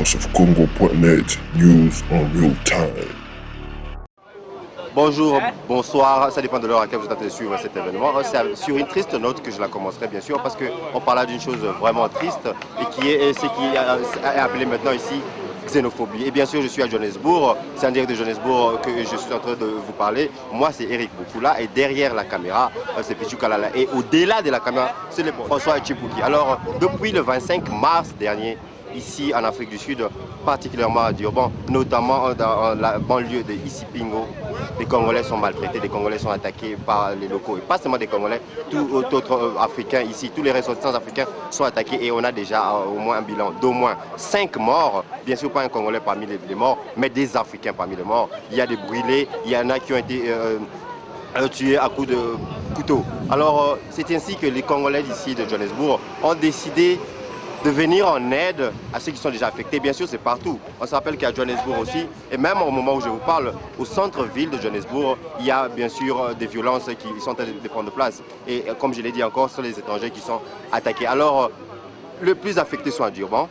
voiceofcongo.net, news en real time. Bonjour, bonsoir, ça dépend de l'heure à laquelle vous êtes suivre cet événement. C'est sur une triste note que je la commencerai bien sûr parce qu'on parle d'une chose vraiment triste et qui est ce qui est appelé maintenant ici xénophobie. Et bien sûr je suis à Johannesburg, c'est en direct de Johannesburg que je suis en train de vous parler. Moi c'est Eric Boukoula et derrière la caméra c'est Pichu Kalala et au-delà de la caméra c'est François Tchipouki. Alors depuis le 25 mars dernier, ici en Afrique du Sud, particulièrement à Durban, notamment dans la banlieue de Isipingo, les Congolais sont maltraités, les Congolais sont attaqués par les locaux. Et pas seulement des Congolais, tout autres Africains ici, tous les ressortissants africains sont attaqués et on a déjà au moins un bilan d'au moins 5 morts. Bien sûr pas un Congolais parmi les morts, mais des Africains parmi les morts. Il y a des brûlés, il y en a qui ont été tués à coups de couteau. Alors c'est ainsi que les Congolais d'ici de Johannesburg ont décidé de venir en aide à ceux qui sont déjà affectés. Bien sûr, c'est partout. On se rappelle qu'à Johannesburg aussi, et même au moment où je vous parle, au centre-ville de Johannesburg, il y a bien sûr des violences qui sont en train de prendre place. Et comme je l'ai dit encore, ce sont les étrangers qui sont attaqués. Alors, le plus affectés sont à Durban.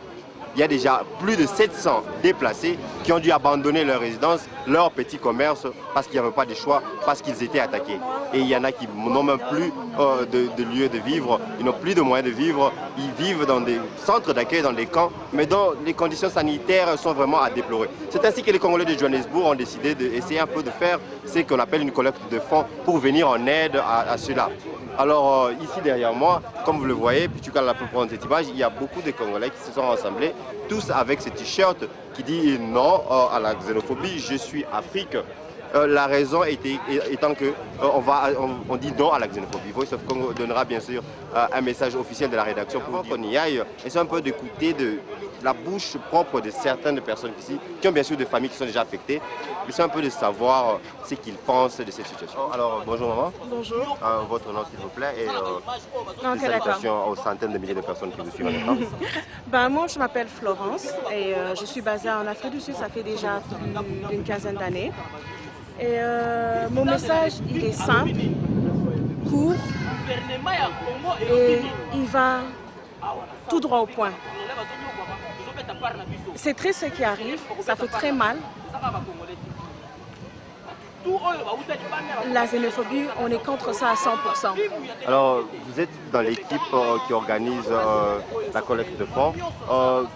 Il y a déjà plus de 700 déplacés qui ont dû abandonner leur résidence, leur petit commerce, parce qu'il n'y avait pas de choix, parce qu'ils étaient attaqués. Et il y en a qui n'ont même plus de lieu de vivre, ils n'ont plus de moyens de vivre, ils vivent dans des centres d'accueil, dans des camps, mais dont les conditions sanitaires sont vraiment à déplorer. C'est ainsi que les Congolais de Johannesburg ont décidé d'essayer un peu de faire ce qu'on appelle une collecte de fonds pour venir en aide à ceux-là. Alors ici derrière moi, comme vous le voyez, puis tu peux prendre cette image, il y a beaucoup de Congolais qui se sont rassemblés, tous avec ce t-shirt qui dit non à la xénophobie, je suis Afrique. La raison étant que on dit non à la xénophobie. Voice of Congo donnera bien sûr un message officiel de la rédaction pour qu'on y aille. Et c'est un peu d'écouter de la bouche propre de certaines personnes ici, qui ont bien sûr des familles qui sont déjà affectées. Mais c'est un peu de savoir ce qu'ils pensent de cette situation. Alors bonjour maman. Bonjour. Votre nom s'il vous plaît et Okay, salutations aux centaines de milliers de personnes qui vous suivent en même temps. Moi, je m'appelle Florence et je suis basée en Afrique du Sud, ça fait déjà plus d'une quinzaine d'années. Et mon message, il est simple, court et il va tout droit au point. C'est triste ce qui arrive, ça fait très mal. La xénophobie, on est contre ça à 100%. Alors, vous êtes dans l'équipe qui organise la collecte de fonds.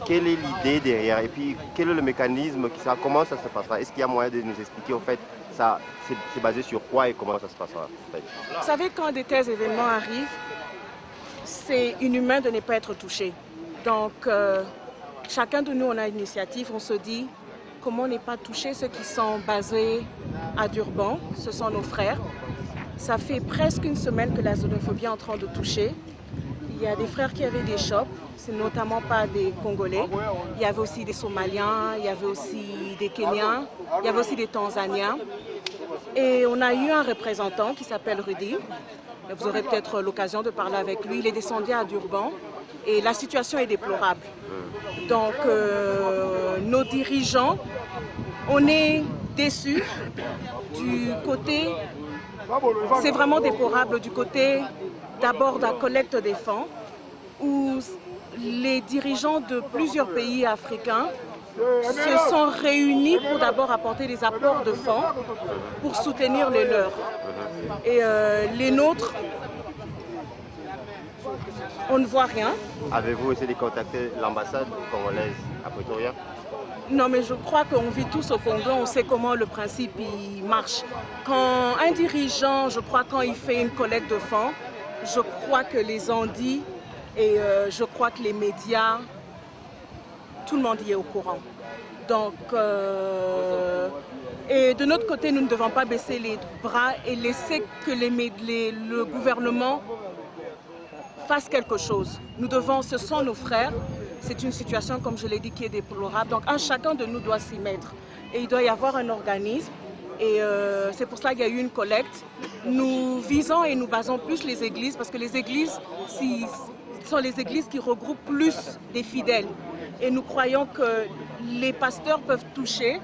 Quelle est l'idée derrière? Et puis, quel est le mécanisme? Comment ça se passera? Est-ce qu'il y a moyen de nous expliquer, au fait, ça c'est basé sur quoi et comment ça se passera? Vous savez, quand de tels événements arrivent, c'est inhumain de ne pas être touché. Donc, chacun de nous, on a une initiative, on se dit comment ne pas toucher ceux qui sont basés à Durban, ce sont nos frères. Ça fait presque une semaine que la xénophobie est en train de toucher. Il y a des frères qui avaient des shops, c'est notamment pas des Congolais. Il y avait aussi des Somaliens, il y avait aussi des Kenyans, il y avait aussi des Tanzaniens. Et on a eu un représentant qui s'appelle Rudy. Vous aurez peut-être l'occasion de parler avec lui. Il est descendu à Durban et la situation est déplorable. Donc nos dirigeants, on est déçus du côté, c'est vraiment déplorable du côté d'abord de la collecte des fonds où les dirigeants de plusieurs pays africains se sont réunis pour d'abord apporter des apports de fonds pour soutenir les leurs. Et les nôtres, on ne voit rien. Avez-vous essayé de contacter l'ambassade congolaise à Pretoria? Non, mais je crois qu'on vit tous au Congo, on sait comment le principe il marche. Quand un dirigeant, je crois, quand il fait une collecte de fonds, je crois que les ondits et je crois que les médias, tout le monde y est au courant. Donc, et de notre côté, nous ne devons pas baisser les bras et laisser que le gouvernement fasse quelque chose. Nous devons, ce sont nos frères. C'est une situation, comme je l'ai dit, qui est déplorable. Donc, chacun de nous doit s'y mettre. Et il doit y avoir un organisme. Et c'est pour cela qu'il y a eu une collecte. Nous visons et nous basons plus les églises, parce que les églises sont les églises qui regroupent plus des fidèles. Et nous croyons que les pasteurs peuvent toucher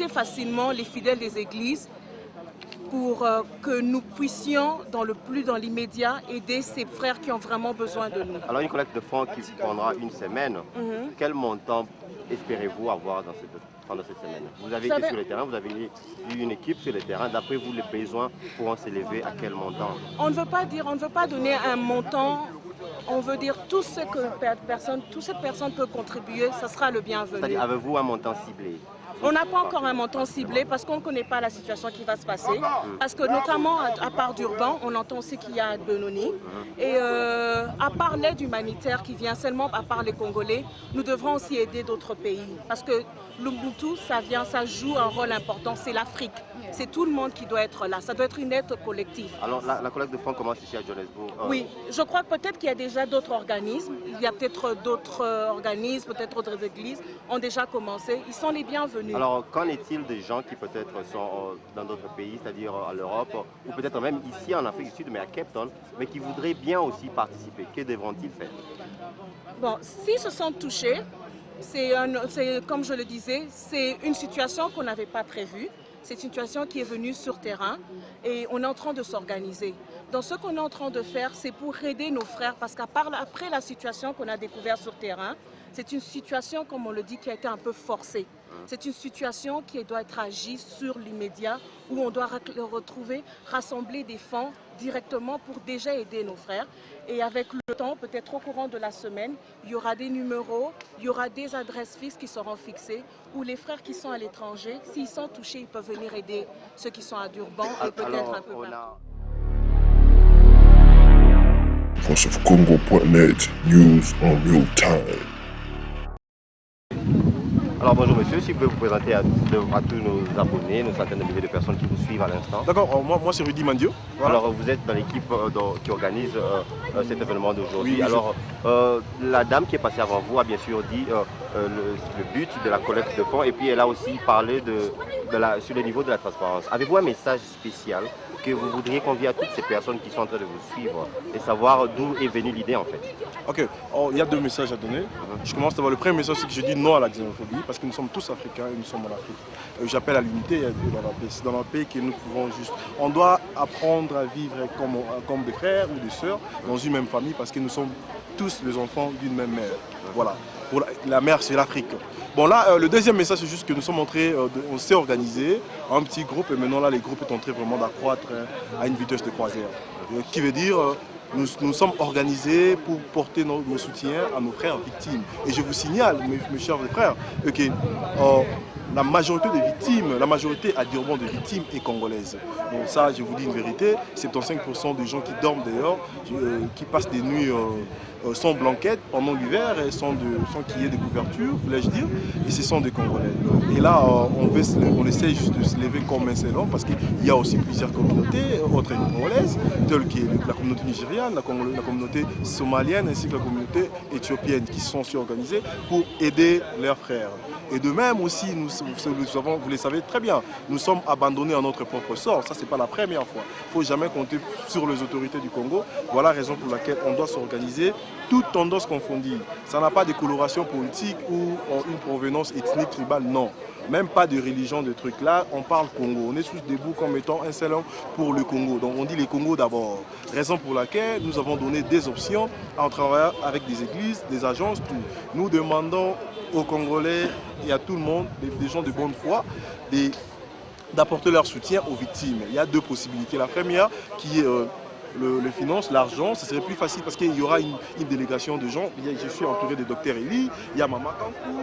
facilement les fidèles des églises pour que nous puissions, dans l'immédiat, aider ces frères qui ont vraiment besoin de nous. Alors une collecte de fonds qui prendra une semaine, quel montant espérez-vous avoir pendant cette semaine? Vous avez été sur le terrain, vous avez eu une équipe sur le terrain. D'après vous, les besoins pourront s'élever à quel montant? On ne veut pas donner un montant. On veut dire tout ce que toute cette personne peut contribuer, ça sera le bienvenu. C'est-à-dire, avez-vous un montant ciblé? On n'a pas encore un montant ciblé parce qu'on ne connaît pas la situation qui va se passer. Parce que notamment, à part d'Urban, on entend aussi qu'il y a Benoni. Et à part l'aide humanitaire qui vient seulement à part les Congolais, nous devrons aussi aider d'autres pays. Parce que l'Ubuntu, ça joue un rôle important, c'est l'Afrique. C'est tout le monde qui doit être là. Ça doit être une aide collective. Alors la collecte de fonds commence ici à Johannesburg. Oui, je crois peut-être qu'il y a déjà d'autres organismes. Il y a peut-être d'autres organismes, peut-être d'autres églises ont déjà commencé. Ils sont les bienvenus. Alors qu'en est-il des gens qui peut-être sont dans d'autres pays, c'est-à-dire à l'Europe, ou peut-être même ici en Afrique du Sud, mais à Cape Town, mais qui voudraient bien aussi participer? Que devront-ils faire? Bon, s'ils se sentent touchés, comme je le disais, c'est une situation qu'on n'avait pas prévue. C'est une situation qui est venue sur terrain et on est en train de s'organiser. Donc ce qu'on est en train de faire, c'est pour aider nos frères parce qu'après la situation qu'on a découverte sur terrain, c'est une situation, comme on le dit, qui a été un peu forcée. C'est une situation qui doit être agie sur l'immédiat où on doit rassembler des fonds directement pour déjà aider nos frères. Et avec le temps, peut-être au courant de la semaine, il y aura des numéros, il y aura des adresses fixes qui seront fixées où les frères qui sont à l'étranger, s'ils sont touchés, ils peuvent venir aider ceux qui sont à Durban et peut-être un peu partout. VoiceOfCongo.net, news en real time. Alors bonjour monsieur, si vous pouvez vous présenter à tous nos abonnés, nos centaines de milliers de personnes qui vous suivent à l'instant. D'accord, moi c'est Rudy Mandio. Voilà. Alors vous êtes dans l'équipe qui organise cet événement d'aujourd'hui. Oui, alors la dame qui est passée avant vous a bien sûr dit le but de la collecte de fonds et puis elle a aussi parlé sur le niveau de la transparence. Avez-vous un message spécial que vous voudriez convier à toutes ces personnes qui sont en train de vous suivre et savoir d'où est venue l'idée en fait? Ok, il y a deux messages à donner. Je commence d'abord, le premier message c'est que je dis non à la xénophobie parce que nous sommes tous africains et nous sommes en Afrique. J'appelle à l'unité et dans la paix. C'est dans la paix que nous pouvons juste... On doit apprendre à vivre comme des frères ou des sœurs dans une même famille parce que nous sommes tous les enfants d'une même mère. Voilà, la mère c'est l'Afrique. Bon là, le deuxième message c'est juste que nous sommes entrés, on s'est organisé en un petit groupe et maintenant là les groupes sont en train vraiment d'accroître à une vitesse de croisière. Qui veut dire... Nous sommes organisés pour porter nos soutiens à nos frères victimes. Et je vous signale, mes chers frères, que la majorité des victimes, la majorité à Durban des victimes est congolaise. Donc ça, je vous dis une vérité, 75% des gens qui dorment dehors, qui passent des nuits sans blanquette pendant l'hiver et sans qu'il y ait de couverture, voulais-je dire, et ce sont des Congolais. Et là, on essaie juste de se lever comme un seul homme parce qu'il y a aussi plusieurs communautés, autres congolaises, telles que la communauté nigériane, la communauté somalienne ainsi que la communauté éthiopienne qui sont organisées pour aider leurs frères. Et de même aussi, vous le savez très bien, nous sommes abandonnés à notre propre sort. Ça, ce n'est pas la première fois. Il ne faut jamais compter sur les autorités du Congo. Voilà la raison pour laquelle on doit s'organiser, toutes tendances confondues. Ça n'a pas de coloration politique ou une provenance ethnique, tribale, non. Même pas de religion, de trucs là. On parle Congo. On est tous debout comme étant un seul homme pour le Congo. Donc on dit les Congos d'abord. Raison pour laquelle nous avons donné des options en travaillant avec des églises, des agences, tout. Nous demandons aux Congolais et à tout le monde, des gens de bonne foi, d'apporter leur soutien aux victimes. Il y a deux possibilités. La première qui est les finances, l'argent, ce serait plus facile parce qu'il y aura une délégation de gens. Je suis entouré de Dr Eli, il y a Maman Kankou,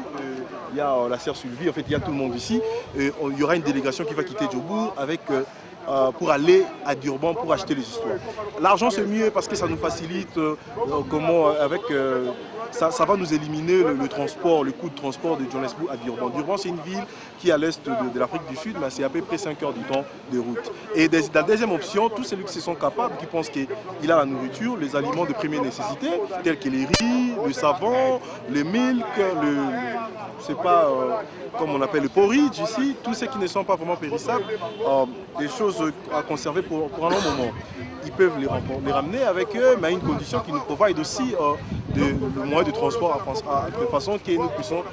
il y a la sœur Sylvie, en fait il y a tout le monde ici. Il y aura une délégation qui va quitter Djobour avec... pour aller à Durban pour acheter les histoires. L'argent c'est mieux parce que ça nous facilite ça va nous éliminer le transport, le coût de transport de Johannesburg à Durban. Durban c'est une ville qui est à l'est de l'Afrique du Sud, mais c'est à peu près 5 heures du temps de route. Et la deuxième option, tous ceux qui sont capables, qui pensent qu'il a la nourriture, les aliments de première nécessité, tels que les riz, le savon, le milk, comme on appelle le porridge ici, tous ceux qui ne sont pas vraiment périssables, des choses à conserver pour un long moment. Ils peuvent les ramener avec eux, mais à une condition qu'ils nous provident aussi le moyen de transport de façon que nous puissions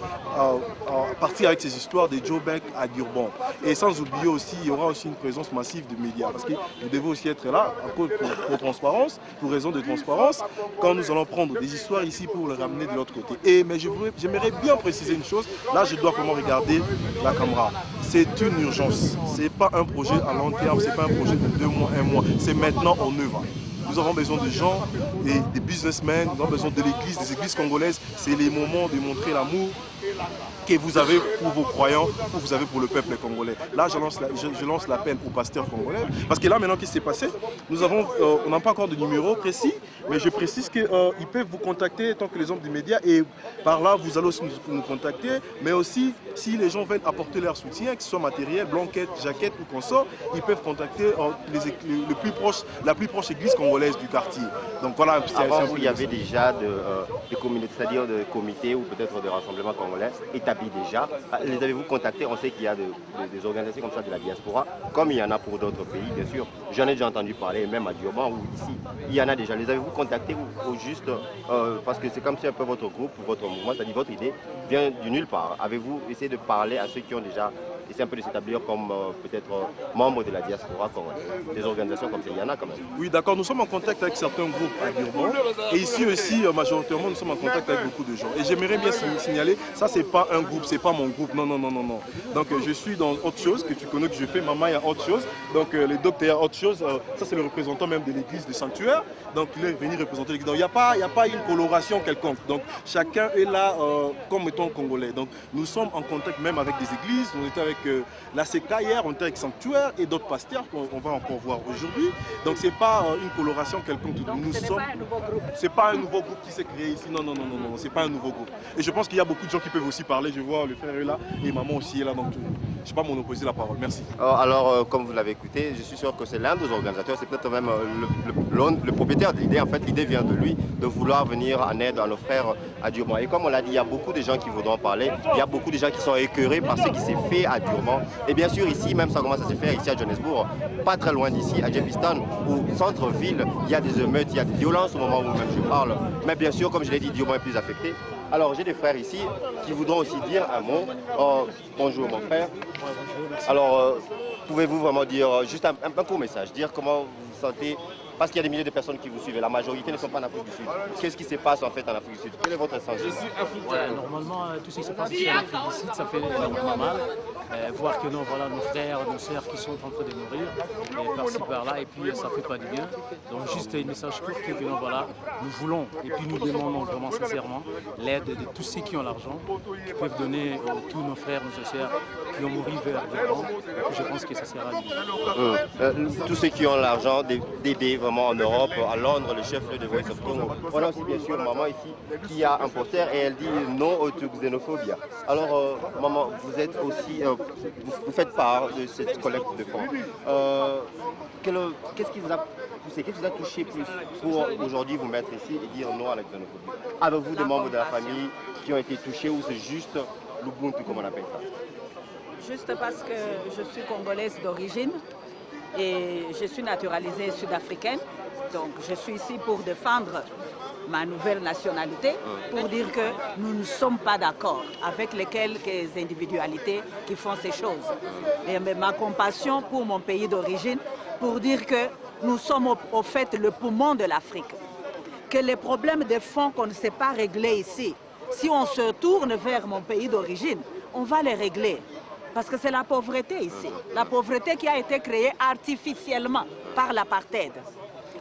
partir avec ces histoires de Joburg à Durban. Et sans oublier aussi, il y aura aussi une présence massive de médias, parce que vous devez aussi être là pour transparence, pour raison de transparence, quand nous allons prendre des histoires ici pour les ramener de l'autre côté. Mais j'aimerais bien préciser une chose, là je dois vraiment regarder la caméra. C'est une urgence, c'est pas un projet à long terme, c'est pas un projet de 2 mois, 1 mois, c'est maintenant en œuvre. Nous avons besoin de gens et des businessmen, nous avons besoin de l'église, des églises congolaises. C'est les moments de montrer l'amour que vous avez pour vos croyants, que vous avez pour le peuple congolais. Là, je lance l'appel aux pasteurs congolais, parce que là, maintenant, qu'est-ce qui s'est passé? On n'a pas encore de numéro précis, mais je précise qu'ils peuvent vous contacter tant que les hommes des médias, et par là, vous allez aussi nous contacter, mais aussi, si les gens veulent apporter leur soutien, que ce soit matériel, blanquette, jaquette ou consort, ils peuvent contacter la plus proche église congolaise du quartier. Donc voilà. Avant vous, il y avait déjà des communautés, c'est-à-dire des comités ou peut-être des rassemblements congolais établis déjà. Les avez-vous contactés? On sait qu'il y a des organisations comme ça de la diaspora, comme il y en a pour d'autres pays, bien sûr. J'en ai déjà entendu parler, même à Durban ou ici. Il y en a déjà. Les avez-vous contactés ou juste parce que c'est comme si un peu votre groupe, votre mouvement, c'est-à-dire votre idée vient du nulle part. Avez-vous essayé de parler à ceux qui ont déjà essayé un peu de s'établir comme peut-être membres de la diaspora, des organisations comme ça? Il y en a quand même. Oui, d'accord. Nous sommes en contact avec certains groupes à Durban. Et ici aussi, majoritairement, nous sommes en contact avec beaucoup de gens. Et j'aimerais bien signaler, ça c'est pas un groupe, c'est pas mon groupe, non, non, non, non, non. Donc je suis dans autre chose, que tu connais, que je fais, Maman, il y a autre chose. Donc les docteurs, il y a autre chose. Ça c'est le représentant même de l'église de Sanctuaire. Donc il est venu représenter l'église. Donc il n'y a pas une coloration quelconque. Donc chacun est là comme étant congolais. Donc nous sommes en contact même avec des églises. On était avec la CECA hier, on était avec Sanctuaire et d'autres pasteurs qu'on va encore voir aujourd'hui. Donc c'est pas une coloration quelconque. C'est pas un nouveau groupe qui s'est créé ici. Non, non, non, non, non, c'est pas un nouveau groupe. Et je pense qu'il y a beaucoup de gens qui peuvent aussi parler. Je vois le frère est là et maman aussi est là. Donc je ne vais pas monopoliser la parole. Merci. Alors, comme vous l'avez écouté, je suis sûr que c'est l'un des organisateurs, c'est peut-être même le propriétaire de l'idée. En fait, l'idée vient de lui, de vouloir venir en aide à nos frères à Durban. Et comme on l'a dit, il y a beaucoup de gens qui voudront parler. Il y a beaucoup de gens qui sont écœurés par ce qui s'est fait à Durban. Et bien sûr, ici, même ça commence à se faire ici à Johannesburg, pas très loin d'ici, à Djepistan, au centre-ville, il y a des émeutes, il y a des violences au moment où même je parle. Mais bien sûr, comme je l'ai dit, Durban est plus affecté. Alors j'ai des frères ici qui voudront aussi dire un mot. Bonjour mon frère. Alors pouvez-vous vraiment dire juste un court message, dire comment vous vous sentez? Parce qu'il y a des milliers de personnes qui vous suivent, la majorité ne sont pas en Afrique du Sud. Qu'est-ce qui se passe en fait en Afrique du Sud? Quel est votre sens? Je suis africain. Normalement, tout ce qui se passe ici en Afrique du Sud, ça fait énormément mal. Voir que nos frères, nos sœurs qui sont en train de mourir, par-ci par-là, et puis ça ne fait pas du bien. Donc juste un message court que nous voulons, et puis nous demandons vraiment sincèrement l'aide de tous ceux qui ont l'argent, qui peuvent donner tous nos frères, nos sœurs qui ont mouru vers Durban. Je pense que ça sera bien. Tous ceux qui ont l'argent d'aider vraiment en Europe, à Londres, le chef de Voice of Congo. On a aussi bien sûr maman ici qui a un poster et elle dit non au xénophobie. Alors maman, vous êtes aussi, vous faites part de cette collecte de fonds. Qu'est-ce qui vous a poussé, qu'est-ce qui vous a touché plus pour aujourd'hui vous mettre ici et dire non à la xénophobie? Avez-vous des membres de la famille qui ont été touchés ou c'est juste l'Ubuntu comme on appelle ça? Juste parce que je suis congolaise d'origine et je suis naturalisée sud-africaine. Donc je suis ici pour défendre ma nouvelle nationalité, pour dire que nous ne sommes pas d'accord avec les quelques individualités qui font ces choses. Et ma compassion pour mon pays d'origine, pour dire que nous sommes au fait le poumon de l'Afrique. Que les problèmes de fonds qu'on ne sait pas régler ici, si on se tourne vers mon pays d'origine, on va les régler. Parce que c'est la pauvreté ici. La pauvreté qui a été créée artificiellement par l'apartheid.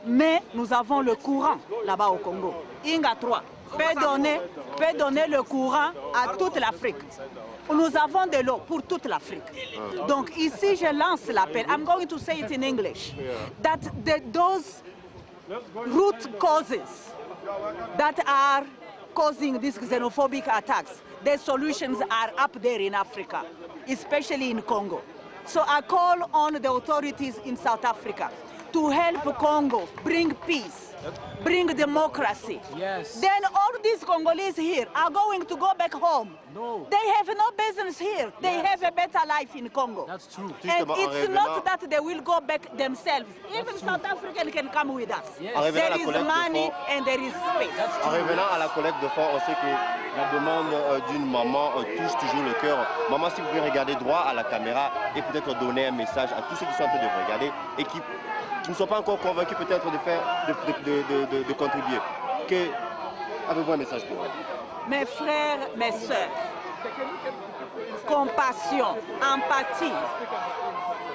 Mais nous avons le courant là-bas au Congo. Inga 3 peut donner le courant à toute l'Afrique. Nous avons de l'eau pour toute l'Afrique. Donc ici, je lance l'appel. I'm going to say it in English. That those root causes that are causing these xenophobic attacks, the solutions are up there in Africa, especially in Congo. So I call on the authorities in South Africa to help Congo bring peace, bring democracy. Yes. Then all these Congolese here are going to go back home. No. They have no business here. They have a better life in Congo. That's true. And it's not that they will go back themselves. Even South African can come with us. Yes. There is money and there is space. En revenant à la collecte de fonds, on sait que la demande d'une maman touche toujours le cœur. Maman, si vous pouvez regarder droit à la caméra et peut-être donner un message à tous ceux qui sont en train de vous regarder et qui ne sont pas encore convaincus peut-être de contribuer. Avez-vous un message pour eux? Mes frères, mes sœurs, compassion, empathie.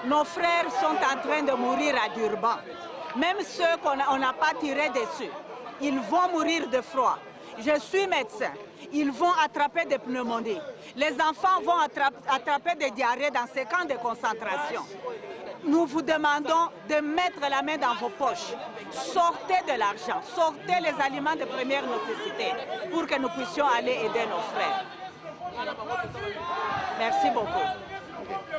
Nos frères sont en train de mourir à Durban. Même ceux qu'on n'a pas tirés dessus, ils vont mourir de froid. Je suis médecin. Ils vont attraper des pneumonies. Les enfants vont attraper des diarrhées dans ces camps de concentration. Nous vous demandons de mettre la main dans vos poches. Sortez de l'argent, sortez les aliments de première nécessité pour que nous puissions aller aider nos frères. Merci beaucoup.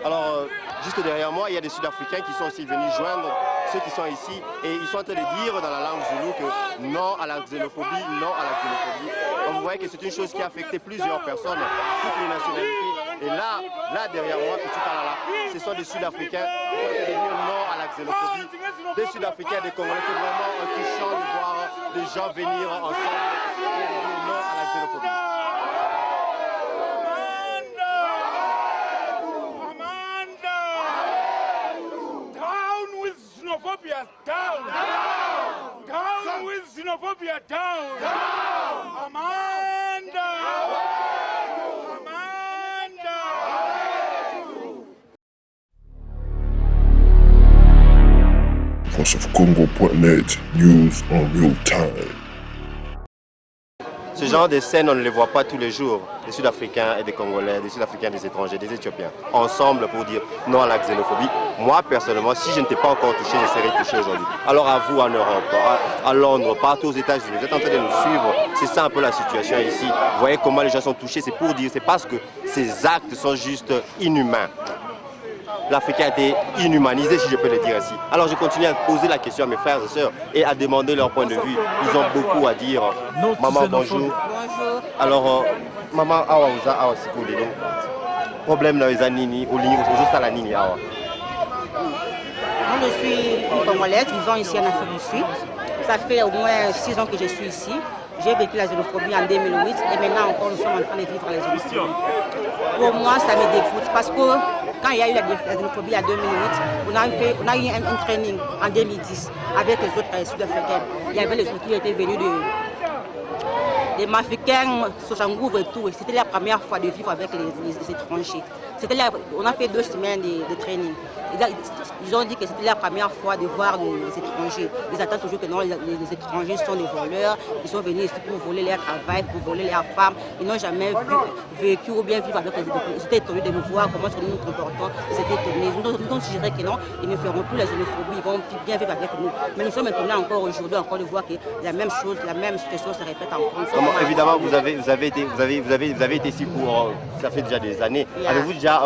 Alors, juste derrière moi, il y a des Sud-Africains qui sont aussi venus joindre ceux qui sont ici et ils sont en train de dire dans la langue zoulou que non à la xénophobie, non à la xénophobie. Donc, vous voyez que c'est une chose qui a affecté plusieurs personnes, toutes les nationalités. Et là derrière moi, que tu parles là, ce sont des Sud-Africains qui ont en train de dire non à la xénophobie. Des Sud-Africains, des Congolais, c'est vraiment touchant de voir des gens venir ensemble et de dire non à la xénophobie. Down! Down! Down with xenophobia! Down! Down! Amanda! Amanda! VoiceOfCongo.net, news en real time. Ce genre de scènes, on ne les voit pas tous les jours. Des Sud-Africains et des Congolais, des Sud-Africains, des étrangers, des Éthiopiens, ensemble pour dire non à la xénophobie. Moi, personnellement, si je n'étais pas encore touché, je serais touché aujourd'hui. Alors à vous en Europe, à Londres, partout aux États-Unis, vous êtes en train de nous suivre. C'est ça un peu la situation ici. Vous voyez comment les gens sont touchés, c'est pour dire, c'est parce que ces actes sont juste inhumains. L'Africain a été inhumanisé, si je peux le dire ainsi. Alors je continue à poser la question à mes frères et sœurs et à demander leur point de vue. Ils ont beaucoup à dire. Maman, bonjour. Bonjour. Alors, maman, awa uza awa sikuli donc problème là les anini au ligne juste à la nini awa. Moi je suis une Congolaise vivant ici en Afrique du Sud. Ça fait au moins 6 ans que je suis ici. J'ai vécu la xénophobie en 2008 et maintenant encore nous sommes en train de vivre la xénophobie. Pour moi ça me dégoûte parce que quand il y a eu la xénophobie en 2008, on a eu un training en 2010 avec les autres Sud-Africains. Il y avait les autres qui étaient venus des Africains, Sosangouve et tout. C'était la première fois de vivre avec les étrangers. On a fait 2 semaines de training. Ils ont dit que c'était la première fois de voir les étrangers. Ils attendent toujours que non, les étrangers sont des voleurs. Ils sont venus ici pour voler leur travail, pour voler leurs femmes. Ils n'ont jamais vécu ou bien vivre avec les étrangers. Ils étaient étonnés de nous voir, comment nous nous comportons. Ils étaient étonnés. Ils ont suggéré que non, ils ne feront plus la xénophobie. Ils vont bien vivre avec nous. Mais nous sommes étonnés encore aujourd'hui, encore de voir que la même chose, la même situation se répète encore. Évidemment, vous avez été ici pour, ça fait déjà des années. Avez-vous déjà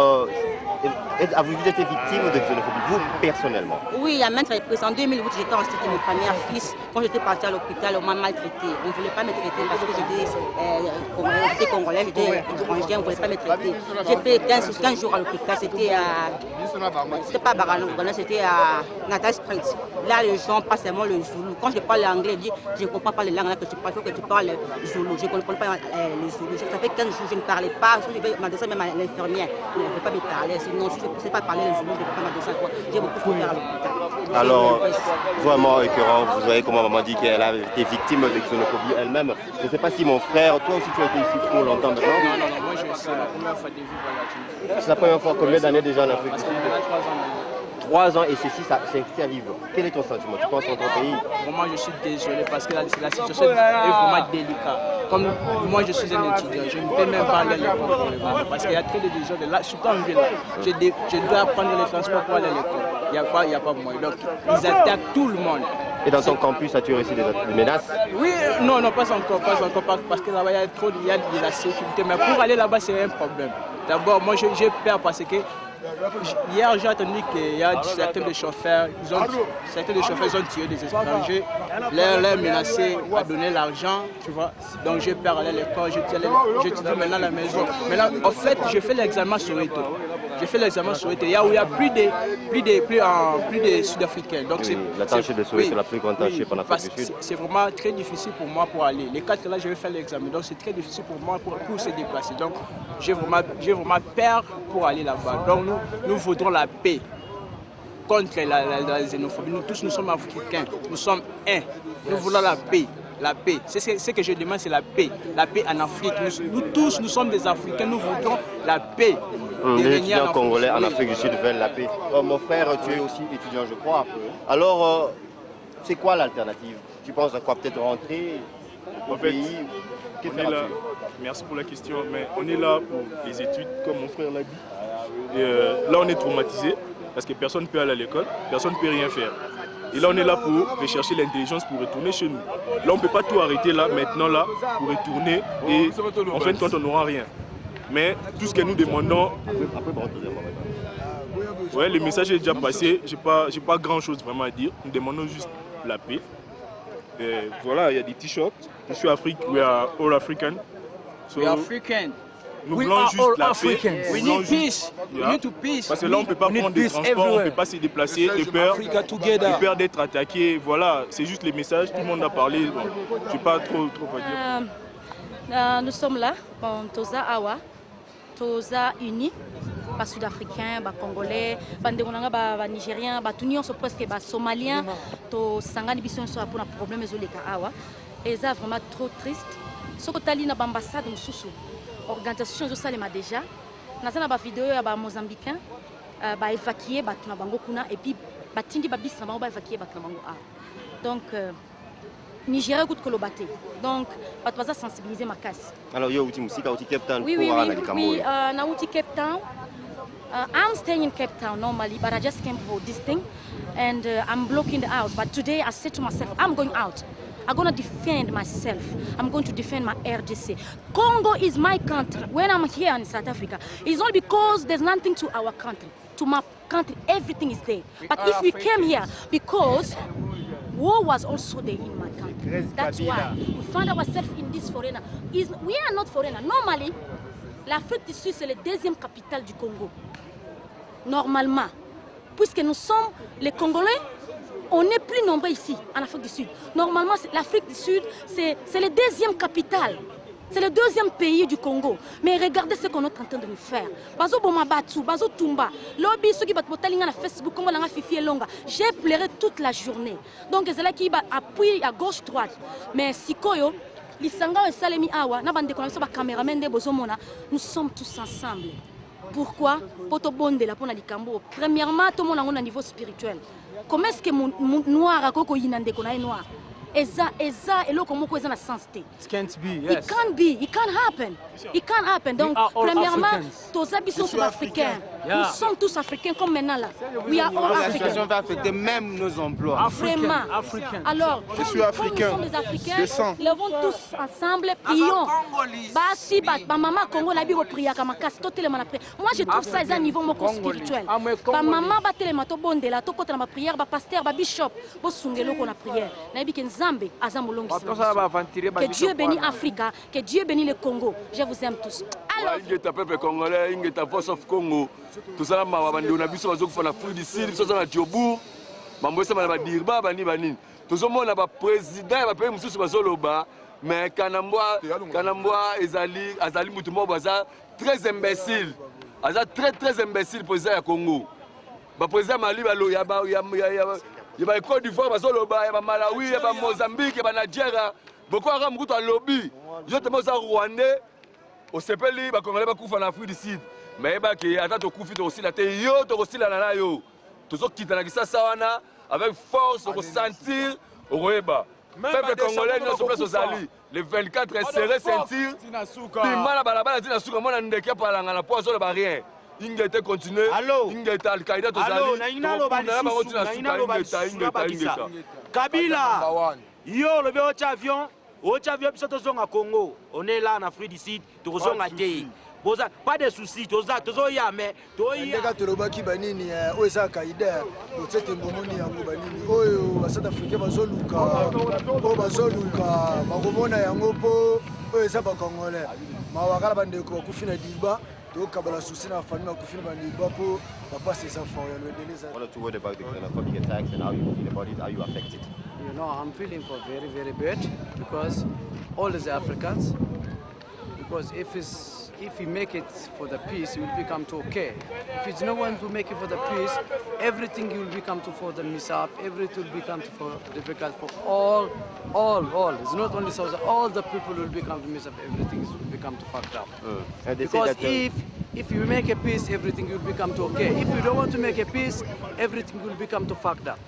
avez-vous été victime de xénophobie, vous personnellement? Oui, il y a même reprises. En 2008, j'étais enceinte de mon premier fils. Quand j'étais partie à l'hôpital, on m'a maltraité. On ne voulait pas me traiter parce que j'étais congolais, j'étais étrangère, on ne voulait pas me traiter. J'ai fait 15 jours à l'hôpital, c'était pas à Barano, c'était à Natal Springs. Là, les gens parlent seulement le zoulou. Quand je parle l'anglais, ils disent je ne comprends pas les langues là que tu parles, il faut que tu parles le zoulou. Je ne comprends pas le zoulou. Ça fait 15 jours, je ne parlais pas. Je vais m'adresser même à l'infirmière. Elle ne veut pas me parler. Sinon, je ne sais pas parler le zoulou, je ne peux pas m'adresser à quoi. J'ai beaucoup souffert à l'hôpital. Alors, vraiment écœurant, vous voyez comment maman dit qu'elle a été victime de xénophobie elle-même. Je ne sais pas si mon frère, toi aussi tu as été ici pour longtemps maintenant. Non, moi c'est la première fois de vivre à la Tunisie. C'est la première fois, combien d'années déjà en Afrique? 3 ans. 3 ans et ceci, ça arrive. Quel est ton sentiment? Tu penses à ton pays? Vraiment, je suis désolé parce que la situation est vraiment délicate. Comme moi, je suis un étudiant, je ne peux même pas aller à l'école parce qu'il y a trop de désordre. Là, surtout en ville, je dois prendre les transports pour aller à l'école. Il n'y a pas moyen. Donc, ils attaquent tout le monde. Et dans ton campus, as-tu reçu des menaces? Oui, non, pas encore, parce que là-bas, il y a de la sécurité. Mais pour aller là-bas, c'est un problème. D'abord, moi, j'ai peur parce que Hier, j'ai entendu qu'il y a certains chauffeurs, ils ont tiré des étrangers, les menacé à donner l'argent, tu vois. Donc je pars aller à l'école, je dis maintenant à la maison. Maintenant, en fait, je fais l'examen sur Soweto. Il y a plus de Sud-Africains. Donc la tâche de Soweto, c'est la plus grande tâche en Afrique du Sud. C'est vraiment très difficile pour moi pour aller. Les 4 là, je vais faire l'examen. Donc c'est très difficile pour moi pour se déplacer. Donc j'ai vraiment peur pour aller là-bas. Donc nous voudrons la paix contre la xénophobie. Nous tous, nous sommes africains. Nous sommes un. Nous voulons la paix. La paix. Ce que je demande, c'est la paix. La paix en Afrique. Nous tous, nous sommes des Africains. Nous voudrons la paix. Les étudiants congolais en Afrique du Sud veulent la paix. Mon frère, tu es aussi étudiant, je crois. Alors, c'est quoi l'alternative? Tu penses à quoi? Peut-être rentrer au pays? Merci pour la question, mais on est là pour les études, comme mon frère l'a dit. Et là, on est traumatisé parce que personne ne peut aller à l'école, personne ne peut rien faire. Et là, on est là pour rechercher l'intelligence pour retourner chez nous. Là, on ne peut pas tout arrêter là, maintenant, là, pour retourner. Et en fin de compte, on n'aura rien. Mais tout ce que nous demandons... Ouais, le message est déjà passé. Je n'ai pas grand-chose vraiment à dire. Nous demandons juste la paix. Et voilà, il y a des t-shirts. Je suis Afrique, we are all African. So, we are African. Nous voulons juste la paix. We need peace. We need to peace. Parce que là, on ne peut pas prendre des transports, on ne peut pas se déplacer, de peur d'être attaqué. Voilà, c'est juste les messages, tout le monde a parlé. Bon, je n'ai pas trop à dire. Nous sommes là, Toza Awa, Toza unis, les Sud-Africains, les Congolais, les Nigériens, tous les presque les Somaliens, tous les gens qui ont des problèmes avec Awa. Et c'est vraiment trop triste. Ce que tu as dit dans l'ambassade de Moussoussou, l'organisation de Salema déjà, nous avons des vidéos des Mozambicains, évacués, et puis batindi babis na bango ba évacuer bat na bango a. Donc Nigeria coûte que le batté. Donc bato baza sensibiliser ma casse. Alors yo uti musika uti Cape Town oui, na uti Cape Town. I'm staying in Cape Town normally, but I just came for this thing and I'm blocking the house. But today I said to myself, I'm going out. I'm going to defend myself. I'm going to defend my RDC. Congo is my country. When I'm here in South Africa, it's not because there's nothing to our country. To my country, everything is there. But if we came here, because war was also there in my country. That's why we found ourselves in this foreigner. We are not foreigner. Normally, l'Afrique du Sud, c'est la deuxième capitale du Congo. Normalement. Puisque nous sommes les Congolais, on est plus nombreux ici, en Afrique du Sud. Normalement, l'Afrique du Sud, c'est la deuxième capitale. C'est le deuxième pays du Congo. Mais regardez ce qu'on est en train de nous faire. Bazo Bomabatu, Bazo Tumba, Lobby, ceux qui battent na Facebook, comme on a Fifi et Longa. J'ai pleuré toute la journée. Donc, c'est là qui appuie à gauche-droite. Mais si Koyo, Lisanga et Salemi Awa, nous sommes tous ensemble. Pourquoi? Pour te bonde la pour Cambo. Premièrement, tout le monde a un niveau spirituel. Comment est-ce que mon noir a coco yinande qu'on a noir? Eza et là comment qu'on a la sensité. It can't be. Yes. It can't be. It can't happen. It can't happen. Donc premièrement, tous habitants sont africains. Nous sommes tous africains comme maintenant là. We are all Africans. La situation va affecter même nos emplois. Vraiment. Alors, je suis africain. Nous sommes des Africains. Levons tous ensemble, prions. Basi ba maman Congo la bibo priya kama kasi to tellement après. Moi je trouve ça à niveau mon spirituel. Ba maman ba tellement to bonde la to kota na prière, ba pasteur, ba bishop, bo sungelo ko na prière. Na bi ken Zambé azamolongi. Que Dieu bénisse Africa, que Dieu bénisse le Congo. Je vous aime tous. Alors, ingeta peuple congolais, ingeta Voice of Congo. Tout ça ma bandi on a biso bazo ko na Afrique du Sud, biso na Diobourg. Mambosa ba dirba bani. Tout ça mona ba président ba pays mususu bazoloba. Mais Kanambwa Azali Moutoumou Baza très imbécile. Aza très imbécile président du Congo. Le président Mali il y a Côte d'Ivoire, il y a Malawi, il y a Mozambique, il y a Nigeria. Beaucoup de gens ont lobby. Ils ont Rwandais. Au CPLI, les Congolais ont en Afrique du Sud. Mais il y a des gens aussi la télé, aussi la nana. Tous ceux qui sont avec force, on sentir, on reba. Peuple congolais n'est pas aux alliés. Les 24 est serré sentir. Pimana balabala tina suka mona ndeke palanga na poiso le barrière. Ingete continuer. Ingete Al-Qaïda aux alliés. Kabila. Yo le avion biso tozonga Congo. On est là en Afrique du Sud, tozonga te. pas de soucis tozoya mais toya tolobaki banini oyo eza kaida otete mbomoni yango banini oyo basouth africain bazoluka bakomona yango mpo oyo eza bakongolais mawakala bandeko bakufi na diba tokabala susi na famille bakufi na bandiba mpo bapase eza fort ya loendeleza. What are you worried about the xenophobic attacks and how you feel about it? How you affected? You know, I'm feeling for very, very bad because all is Africans. Because if we make it for the peace, it will become to okay. If it's no one to make it for the peace, everything will become to for the mishap, everything will become to for difficult for all. It's not only South, all the people will become to mishap, everything will become to fucked up. Because if you make a peace, everything will become to okay. If you don't want to make a peace, everything will become to fucked up.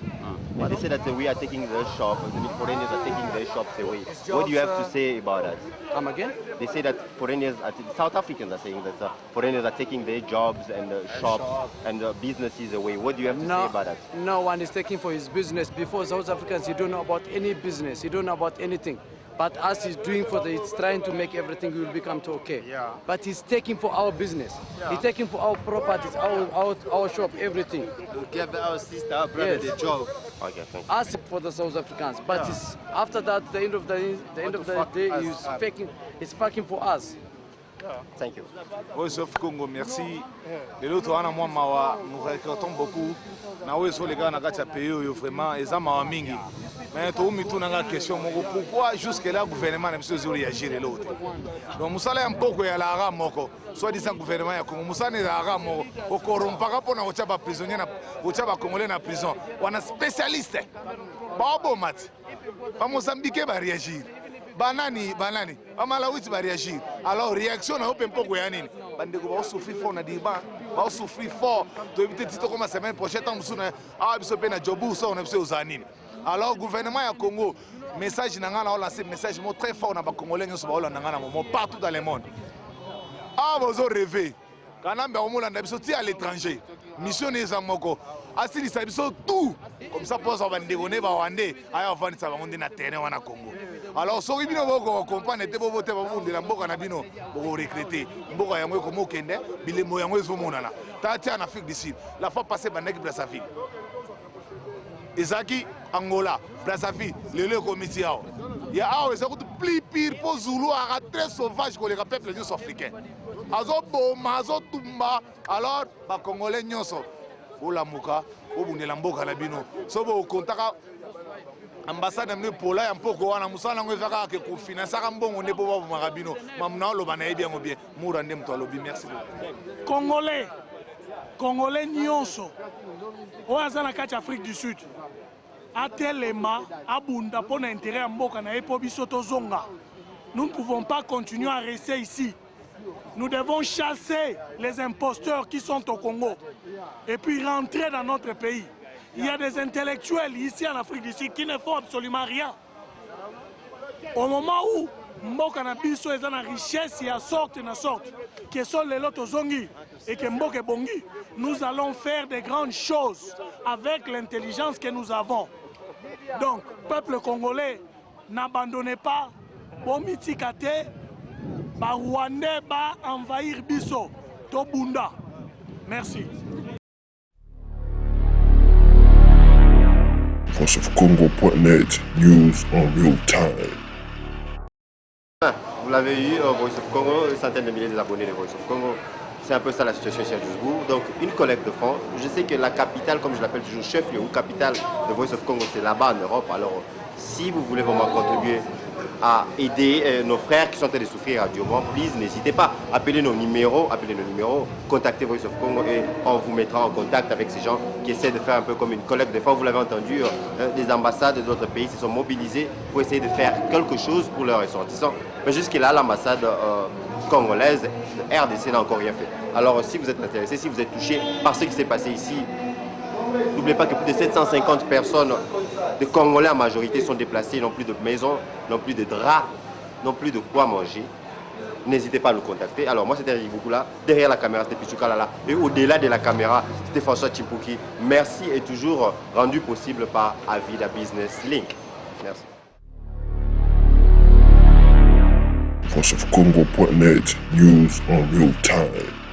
They say that we are taking their shops, the foreigners are taking their shops away. What do you have to say about that? Come again? They say that foreigners, South Africans are saying that foreigners are taking their jobs and shops and businesses away. What do you have to say about that? No one is taking for his business. Before South Africans, you don't know about any business, you don't know about anything. But us he's doing he's trying to make everything will become to okay. Yeah. But he's taking for our business. Yeah. He's taking for our properties, our shop, everything. To give our sister, our brother the job. Okay, thank you. Us for the South Africans. But after that, the end of the day, he's fucking for us. Thank you. Voice of Congo, merci. Les autres, nous regrettons beaucoup. Les gars, nous vraiment, ils ont mingi. Mais tout le monde a une question. Pourquoi jusque-là, le gouvernement n'a pas réagi à l'autre? Donc, nous allons un peu à la rame, soit disant gouvernement, nous allons à la rame, au corrompara pour nous avoir prisonniers, pour nous avoir congolais en prison. On a spécialiste. Babo mat. Pas Mozambique va réagir. Banani, Amalawiti va réagir. Alors, réaction n'a aucun peu de nini. Bandeko va souffrir fort, on a dit, va souffrir fort. Tu éviter de dire comme la semaine prochaine, on a besoin aux anines. Alors, le gouvernement du Congo, message lancé message très fort dans les Congolais partout dans le monde. Ah, vous avez rêvé. Quand on a à l'étranger, mission des Amoko, assis tout. Comme ça, pour ça, on va dégonner, on va vendre ça, on va dans terrain au Congo. Alors, si vous comprenez, vous votez pour vous, vous recruter. Vous voyez comment vous avez des moyens de vous là. En Afrique du Sud, la fois passée, vous avez Brazzaville. Ezaki, Angola, Brazzaville, le lieu comité. Il y a plus pire pour Zulu, très sauvage que les peuples africains. Azo Boma, Azo Tumba, alors, les Congolais nyonso. Ola Mouka, Obunela Mboka Labino. Sobo contact ambassade de Pola, un peu quoi, on a moussala, on verra que pour financer un bon, on est pour Marabino. Mamna, le banaï bien ou bien. Mourandem, toi, lobby, merci. Congolais nyonso. Oazana kati Afrique du Sud. Atelema, Abunda, pour l'intérêt à Mboka, na Epobi Soto Zonga. Nous ne pouvons pas continuer à rester ici. Nous devons chasser les imposteurs qui sont au Congo et puis rentrer dans notre pays. Il y a des intellectuels ici en Afrique du Sud qui ne font absolument rien. Au moment où Mboka na biso est en richesse, il y a sorte, qui sont les lotos zongi et que Mboka bongi, nous allons faire des grandes choses avec l'intelligence que nous avons. Donc, peuple congolais, n'abandonnez pas, Bomitikate, ba Rwandais ba envahir biso, Tobunda. Merci. VoiceOfCongo.net, news en real time. Vous l'avez eu, Voice of Congo, centaines de milliers d'abonnés de Voice of Congo. C'est un peu ça la situation chez Johannesburg. Donc une collecte de fonds. Je sais que la capitale, comme je l'appelle toujours, chef-lieu ou capitale de Voice of Congo, c'est là-bas en Europe. Alors si vous voulez vraiment contribuer à aider nos frères qui sont en train de souffrir à Diomant, please, n'hésitez pas. Appelez nos numéros, contactez Voice of Congo et on vous mettra en contact avec ces gens qui essaient de faire un peu comme une collecte de fonds. Vous l'avez entendu, des ambassades d'autres pays se sont mobilisés pour essayer de faire quelque chose pour leurs ressortissants. Mais jusque-là, l'ambassade congolaise, RDC n'a encore rien fait. Alors si vous êtes intéressé, si vous êtes touché par ce qui s'est passé ici, n'oubliez pas que plus de 750 personnes de Congolais en majorité sont déplacées, n'ont plus de maison, n'ont plus de draps, n'ont plus de quoi manger. N'hésitez pas à nous contacter. Alors moi c'était Rick Boukoula, derrière la caméra c'était Pichuka Lala et au-delà de la caméra c'était François Chimpuki. Merci et toujours rendu possible par Avida Business Link. Merci. voiceofcongo.net, news en real time.